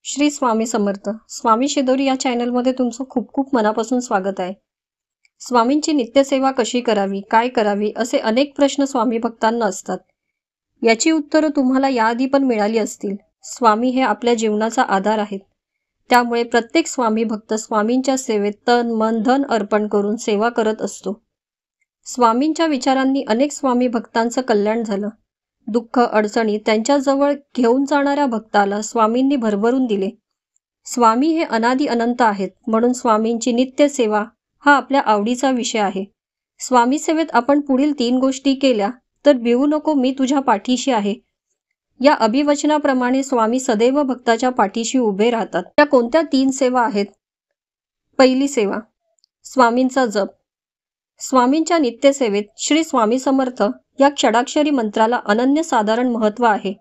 श्री स्वामी समर्थ. स्वामी शिदोरी या चॅनलमध्ये तुमचं खूप खूप मनापासून स्वागत आहे. स्वामींची नित्यसेवा कशी करावी, काय करावी असे अनेक प्रश्न स्वामी भक्तांना असतात. याची उत्तरं तुम्हाला याआधी पण मिळाली असतील. स्वामी हे आपल्या जीवनाचा आधार आहेत. त्यामुळे प्रत्येक स्वामी भक्त स्वामींच्या सेवेत तन मन धन अर्पण करून सेवा करत असतो. स्वामींच्या विचारांनी अनेक स्वामी भक्तांचं कल्याण झालं. दुःख अडचणी त्यांच्याजवळ घेऊन जाणाऱ्या भक्ताला स्वामींनी भरभरून दिले. स्वामी हे अनादी अनंत आहेत, म्हणून स्वामींची नित्य सेवा हा आपल्या आवडीचा विषय आहे. स्वामी सेवेत आपण पुढील 3 गोष्टी केल्या तर भिवू नको, मी तुझ्या पाठीशी आहे. या अभिवचनाप्रमाणे स्वामी सदैव भक्ताच्या पाठीशी उभे राहतात. त्या कोणत्या 3 सेवा आहेत? पहिली सेवा, स्वामींचा जप. स्वामींच्या नित्यसेवेत श्री स्वामी समर्थ या षडाक्षरी मंत्राला अनन्यसाधारण महत्त्व आहे.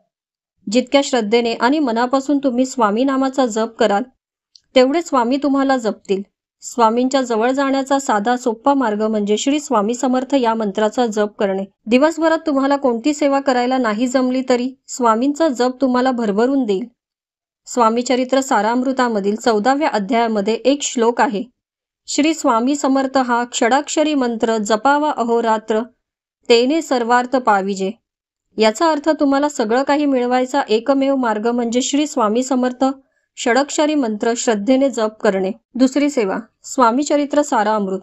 जितक्या श्रद्धेने आणि मनापासून तुम्ही स्वामी नामाचा जप कराल तेवढे स्वामी तुम्हाला जपतील. स्वामींच्या जवळ जाण्याचा साधा सोपा मार्ग म्हणजे श्री स्वामी समर्थ या मंत्राचा जप करणे. दिवसभरात तुम्हाला कोणती सेवा करायला नाही जमली तरी स्वामींचा जप तुम्हाला भरभरून देईल. स्वामी चरित्र सारामृतामधील 14व्या अध्यायामध्ये एक श्लोक आहे. श्री स्वामी समर्थ हा षडाक्षरी मंत्र जपावा अहोरात्र, तेने सर्वार्थ पाविजे. याचा अर्थ तुम्हाला सगळं काही मिळवायचा एकमेव मार्ग म्हणजे श्री स्वामी समर्थ षडाक्षरी मंत्र श्रद्धेने जप करणे. दुसरी सेवा, स्वामी चरित्र सारामृत.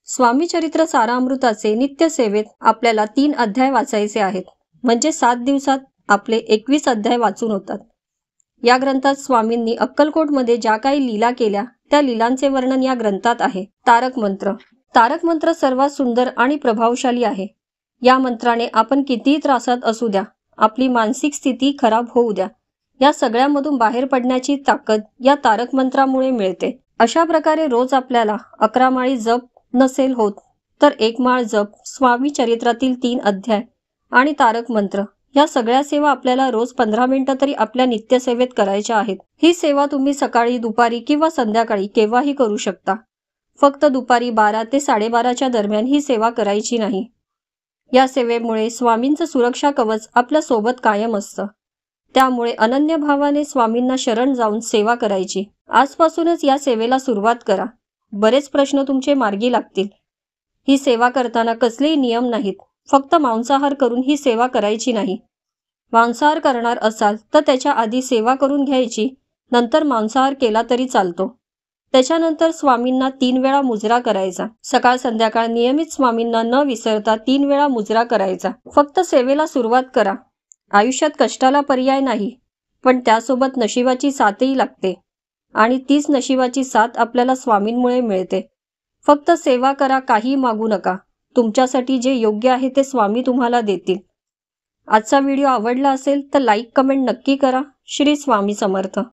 स्वामी चरित्र सारामृताचे नित्य सेवेत आपल्याला 3 अध्याय वाचायचे आहेत, म्हणजे 7 दिवसात आपले 21 अध्याय वाचून होतात. या ग्रंथात स्वामींनी अक्कलकोटमध्ये ज्या काही लीला केल्या त्या लीलांचे वर्णन या ग्रंथात आहे. तारक मंत्र. तारक मंत्र सर्वात सुंदर आणि प्रभावशाली आहे. या मंत्राने आपण कितीही त्रासात असू द्या, आपली मानसिक स्थिती खराब होऊ द्या, या सगळ्यामधून बाहेर पडण्याची ताकद या तारक मंत्रामुळे मिळते. अशा प्रकारे रोज आपल्याला 11 माळी जप नसेल होत तर 1 माळ जप, स्वामी चरित्रातील 3 अध्याय आणि तारक मंत्र या सगळ्या सेवा आपल्याला रोज 15 मिनिटं तरी आपल्या नित्यसेवेत करायच्या आहेत. ही सेवा तुम्ही सकाळी, दुपारी किंवा संध्याकाळी केव्हाही करू शकता. फक्त दुपारी 12 ते 12:30च्या दरम्यान ही सेवा करायची नाही. या सेवेमुळे स्वामींचं सुरक्षा कवच आपल्या सोबत कायम असतं. त्यामुळे अनन्य भावाने स्वामींना शरण जाऊन सेवा करायची. आजपासूनच या सेवेला सुरुवात करा. बरेच प्रश्न तुमचे मार्गी लागतील. ही सेवा करताना कसलेही नियम नाहीत. फक्त मांसाहार करून ही सेवा करायची नाही. मांसाहार करणार असाल तर त्याच्या आधी सेवा करून घ्यायची, नंतर मांसाहार केला तरी चालतो. त्याच्यानंतर स्वामींना 3 वेळा मुजरा करायचा. सकाळ संध्याकाळ नियमित स्वामींना न विसरता 3 वेळा मुजरा करायचा. फक्त सेवेला सुरुवात करा. आयुष्यात कष्टाला पर्याय नाही, पण त्यासोबत नशिबाची साथही लागते आणि तीच नशिबाची साथ आपल्याला स्वामींमुळे मिळते. फक्त सेवा करा, काही मागू नका. तुमच्यासाठी जे योग्य आहे ते स्वामी तुम्हाला देतील. आजचा व्हिडिओ आवडला असेल तर लाईक कमेंट नक्की करा. श्री स्वामी समर्थ.